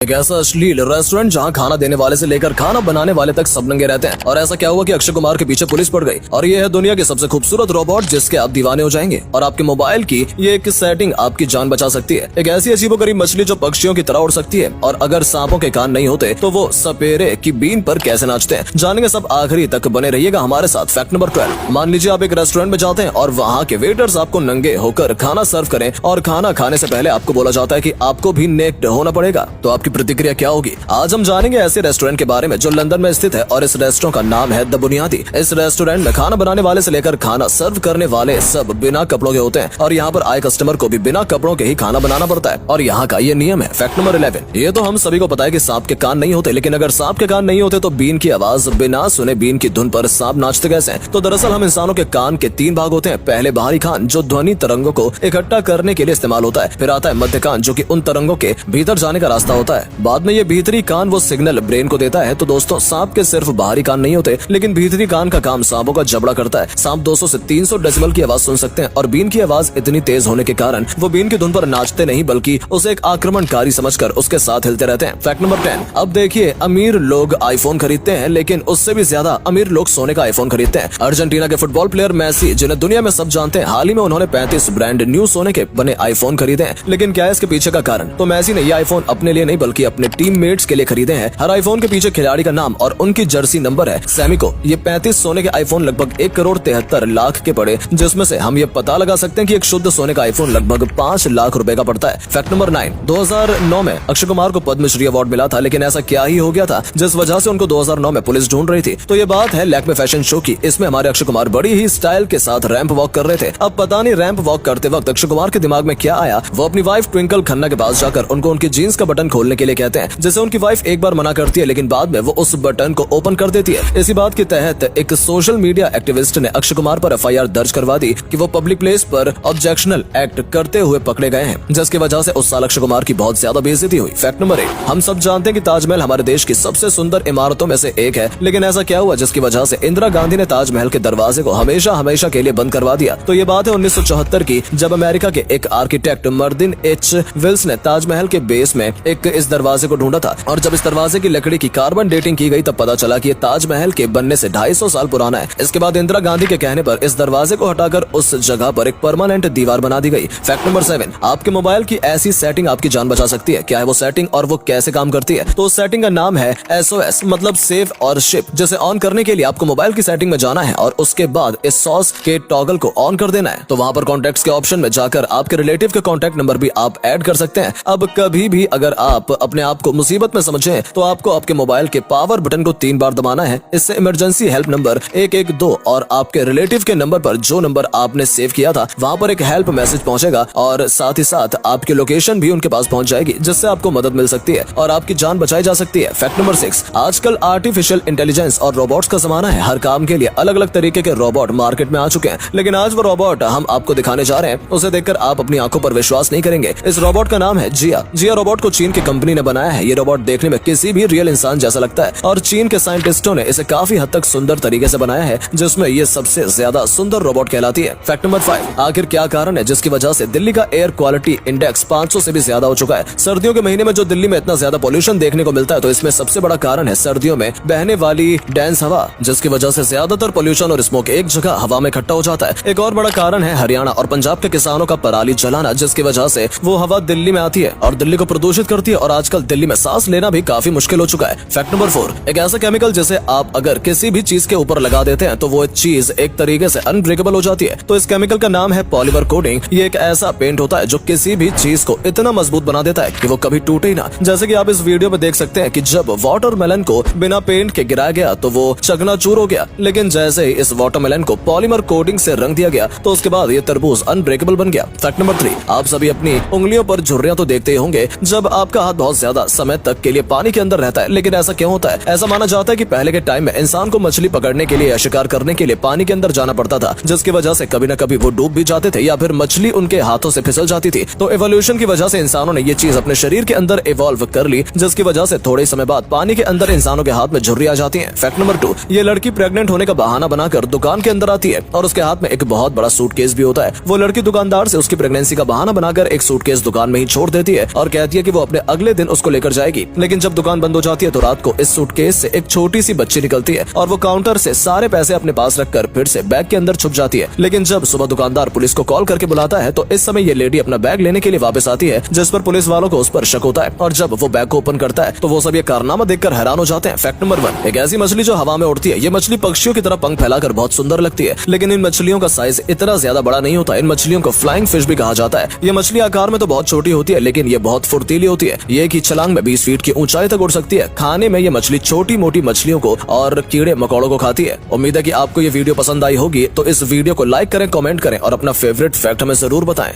एक ऐसा अश्लील रेस्टोरेंट जहां खाना देने वाले से लेकर खाना बनाने वाले तक सब नंगे रहते हैं। और ऐसा क्या हुआ कि अक्षय कुमार के पीछे पुलिस पड़ गई और ये है दुनिया की सबसे खूबसूरत रोबोट जिसके आप दीवाने हो जाएंगे। और आपके मोबाइल की ये एक सेटिंग आपकी जान बचा सकती है। एक ऐसी अजीबोगरीब मछली जो पक्षियों की तरह उड़ सकती है और अगर सांपों के कान नहीं होते तो वो सपेरे की बीन पर कैसे नाचते हैं, जानेंगे सब। आखिरी तक बने रहिएगा हमारे साथ। Fact number 12। मान लीजिए आप एक रेस्टोरेंट में जाते हैं और वहाँ के वेटर्स आपको नंगे होकर खाना सर्व करें और खाना खाने से पहले आपको बोला जाता है कि आपको भी नेक्ड होना पड़ेगा, तो आपकी प्रतिक्रिया क्या होगी? आज हम जानेंगे ऐसे रेस्टोरेंट के बारे में जो लंदन में स्थित है और इस रेस्टोरेंट का नाम है द बुनियादी। इस रेस्टोरेंट में खाना बनाने वाले से लेकर खाना सर्व करने वाले सब बिना कपड़ों के होते हैं और यहाँ पर आए कस्टमर को भी बिना कपड़ों के ही खाना बनाना पड़ता है और यहाँ का ये नियम है। Fact number 11। ये तो हम सभी को पता है कि सांप के कान नहीं होते, लेकिन अगर सांप के कान नहीं होते तो बीन की आवाज बिना सुने बीन की धुन पर सांप नाचते कैसे हैं? तो दरअसल हम इंसानों के कान के 3 भाग होते हैं। पहले बाहरी कान जो ध्वनि तरंगों को इकट्ठा करने के लिए इस्तेमाल होता है, फिर आता है मध्य कान जो कि उन तरंगों के भीतर जाने का रास्ता होता है, बाद में ये भीतरी कान वो सिग्नल ब्रेन को देता है। तो दोस्तों सांप के सिर्फ बाहरी कान नहीं होते, लेकिन भीतरी कान का काम सांपों का जबड़ा करता है। सांप 200 से 300 डेसिबल की आवाज सुन सकते हैं और बीन की आवाज इतनी तेज होने के कारण वो बीन की धुन पर नाचते नहीं बल्कि उसे एक आक्रमणकारी समझकर उसके साथ हिलते रहते हैं। Fact number 10। अब देखिए, अमीर लोग आईफोन खरीदते हैं, लेकिन उससे भी ज्यादा अमीर लोग सोने का आईफोन खरीदते हैं। अर्जेंटीना के फुटबॉल प्लेयर मेसी, जिन्हें दुनिया में सब जानते हैं, हाल ही में उन्होंने 35 ब्रांड न्यू सोने के बने आईफोन खरीदे हैं। लेकिन क्या है इसके पीछे का कारण? तो मेसी ने ये आईफोन अपने लिए नहीं बल्कि अपने टीममेट्स के लिए खरीदे हैं। हर आईफोन के पीछे खिलाड़ी का नाम और उनकी जर्सी नंबर है। सैमिको ये 35 सोने के आईफोन लगभग 1 करोड़ 73 लाख के पड़े, जिसमें से हम ये पता लगा सकते हैं कि एक शुद्ध सोने का आईफोन लगभग 5 लाख रुपए का पड़ता है। Fact number 9। 2009 में अक्षय कुमार को पद्मश्री अवार्ड मिला था, लेकिन ऐसा क्या ही हो गया था जिस वजह से उनको 2009 में पुलिस ढूंढ रही थी? तो ये बात है लैक्मे फैशन शो की। इसमें हमारे अक्षय कुमार बड़ी ही स्टाइल के साथ रैंप वॉक कर रहे थे। अब पता नहीं रैंप वॉक करते वक्त अक्षय कुमार के दिमाग में क्या आया, वो अपनी वाइफ ट्विंकल खन्ना के पास जाकर उनको उनकी जीन्स का बटन खोलने के लिए कहते हैं, जिसे उनकी वाइफ एक बार मना करती है, लेकिन बाद में वो उस बटन को ओपन कर देती है। इसी बात के तहत एक सोशल मीडिया एक्टिविस्ट ने अक्षय कुमार पर एफआईआर दर्ज करवा दी कि वो पब्लिक प्लेस पर ऑब्जेक्शनल एक्ट करते हुए पकड़े गए हैं, जिसकी वजह से उस साल अक्षय कुमार की बहुत ज्यादा बेइज्जती हुई। Fact number 8। हम सब जानते हैं कि ताजमहल हमारे देश की सबसे सुंदर इमारतों में से एक है, लेकिन ऐसा क्या हुआ जिसकी वजह से इंदिरा गांधी ने ताजमहल के दरवाजे को हमेशा हमेशा के लिए बंद करवा दिया? तो ये बात है 1974 की, जब अमेरिका के एक आर्किटेक्ट मर्दिन एच विल्स ने ताजमहल के बेस में एक इस दरवाजे को ढूंढा था और जब इस दरवाजे की लकड़ी की कार्बन डेटिंग की गई तब पता चला कि ये ताजमहल के बनने से 250 साल पुराना है। इसके बाद इंदिरा गांधी के कहने पर इस दरवाजे को हटाकर उस जगह पर एक परमानेंट दीवार बना दी गई। Fact number 7। आपके मोबाइल की ऐसी सेटिंग आपकी जान बचा सकती है। क्या है वो सेटिंग और वो कैसे काम करती है? तो उस सेटिंग का नाम है SOS, मतलब सेव और शिप, जिसे ऑन करने के लिए आपको मोबाइल की सेटिंग में जाना है और उसके बाद इस सॉस के टॉगल को ऑन कर देना है। तो वहाँ पर कॉन्टेक्ट्स के ऑप्शन में जाकर आपके रिलेटिव के कॉन्टेक्ट नंबर भी आप ऐड कर सकते हैं। अब कभी भी अगर आप अपने आप को मुसीबत में समझें तो आपको आपके मोबाइल के पावर बटन को 3 बार दबाना है। इससे इमरजेंसी हेल्प नंबर 112 और आपके रिलेटिव के नंबर पर जो नंबर आपने सेव किया था वहाँ पर एक हेल्प मैसेज पहुँचेगा और साथ ही साथ आपकी लोकेशन भी उनके पास पहुँच जाएगी, जिससे आपको मदद मिल सकती है और आपकी जान बचाई जा सकती है। Fact number 6। आजकल आर्टिफिशियल इंटेलिजेंस और रोबोट्स का जमाना है। हर काम के लिए अलग अलग तरीके के रोबोट मार्केट में आ चुके हैं, लेकिन आज वो रोबोट हम आपको दिखाने जा रहे हैं, उसे देखकर आप अपनी आंखों पर विश्वास नहीं करेंगे। इस रोबोट का नाम है जिया। जिया रोबोट को चीन की कंपनी ने बनाया है। ये रोबोट देखने में किसी भी रियल इंसान जैसा लगता है और चीन के साइंटिस्टों ने इसे काफी हद तक सुंदर तरीके से बनाया है, जिसमें ये सबसे ज्यादा सुंदर रोबोट कहलाती है। Fact number 5। आखिर क्या कारण है जिसकी वजह से दिल्ली का एयर क्वालिटी इंडेक्स 500 से भी ज्यादा हो चुका है? सर्दियों के महीने में जो दिल्ली में इतना ज्यादा पोल्यूशन देखने को मिलता है, तो इसमें सबसे बड़ा कारण है सर्दियों में बहने वाली डेंस हवा, जिसकी वजह से ज्यादातर पोल्यूशन और स्मोक एक जगह हवा में इकट्ठा हो जाता है। एक और बड़ा कारण है हरियाणा और पंजाब के किसानों का पराली जलाना, जिसकी वजह से वो हवा दिल्ली में आती है और दिल्ली को प्रदूषित करती है और आजकल दिल्ली में सांस लेना भी काफी मुश्किल हो चुका है। Fact number 4। एक ऐसा केमिकल जिसे आप अगर किसी भी चीज के ऊपर लगा देते हैं तो वो चीज एक तरीके से अनब्रेकेबल हो जाती है। तो इस केमिकल का नाम है पॉलीमर कोटिंग। ये एक ऐसा पेंट होता है जो किसी भी चीज को इतना मजबूत बना देता है कि वो कभी टूटे ही ना। जैसे कि आप इस वीडियो में देख सकते हैं कि जब वाटरमेलन को बिना पेंट के गिराया गया तो वो चकनाचूर हो गया, लेकिन जैसे ही इस वाटरमेलन को पॉलीमर कोटिंग से रंग दिया गया तो उसके बाद ये तरबूज अनब्रेकेबल बन गया। Fact number 3। आप सभी अपनी उंगलियों पर झुर्रियां तो देखते ही होंगे जब आपका हाथ बहुत ज्यादा समय तक के लिए पानी के अंदर रहता है, लेकिन ऐसा क्यों होता है? ऐसा माना जाता है कि पहले के टाइम में इंसान को मछली पकड़ने के लिए या शिकार करने के लिए पानी के अंदर जाना पड़ता था, जिसकी वजह से कभी न कभी वो डूब भी जाते थे या फिर मछली उनके हाथों से फिसल जाती थी। तो एवोल्यूशन की वजह से इंसानों ने ये चीज अपने शरीर के अंदर इवॉल्व कर ली, जिसकी वजह से थोड़े समय बाद पानी के अंदर इंसानों के हाथ में झुर्रियां आ जाती हैं। Fact number 2। ये लड़की प्रेग्नेंट होने का बहाना बनाकर दुकान के अंदर आती है और उसके हाथ में एक बहुत बड़ा सूटकेस भी होता है। वो लड़की दुकानदार से उसकी प्रेगनेंसी का बहाना बनाकर एक सूटकेस दुकान में ही छोड़ देती है और कहती है कि वो अपने अगले अगले दिन उसको लेकर जाएगी। लेकिन जब दुकान बंद हो जाती है तो रात को इस सूटकेस से एक छोटी सी बच्ची निकलती है और वो काउंटर से सारे पैसे अपने पास रखकर फिर से बैग के अंदर छुप जाती है। लेकिन जब सुबह दुकानदार पुलिस को कॉल करके बुलाता है तो इस समय ये लेडी अपना बैग लेने के लिए वापस आती है, जिस पर पुलिस वालों को उस पर शक होता है। और जब वो बैग को ओपन करता है तो वो सब ये कारनामा देखकर हैरान हो जाते हैं। फैक्ट नंबर 1, एक ऐसी मछली जो हवा में उड़ती है। ये मछली पक्षियों की तरह पंख फैलाकर बहुत सुंदर लगती है, लेकिन इन मछलियों का साइज इतना ज्यादा बड़ा नहीं होता। इन मछलियों को फ्लाइंग फिश भी कहा जाता है। ये मछली आकार में तो बहुत छोटी होती है, लेकिन ये बहुत फुर्तीली होती है। ये एक ही छलांग में 20 फीट की ऊंचाई तक उड़ सकती है। खाने में ये मछली छोटी मोटी मछलियों को और कीड़े मकोड़ों को खाती है। उम्मीद है कि आपको ये वीडियो पसंद आई होगी, तो इस वीडियो को लाइक करें, कमेंट करें और अपना फेवरेट फैक्ट हमें जरूर बताएं।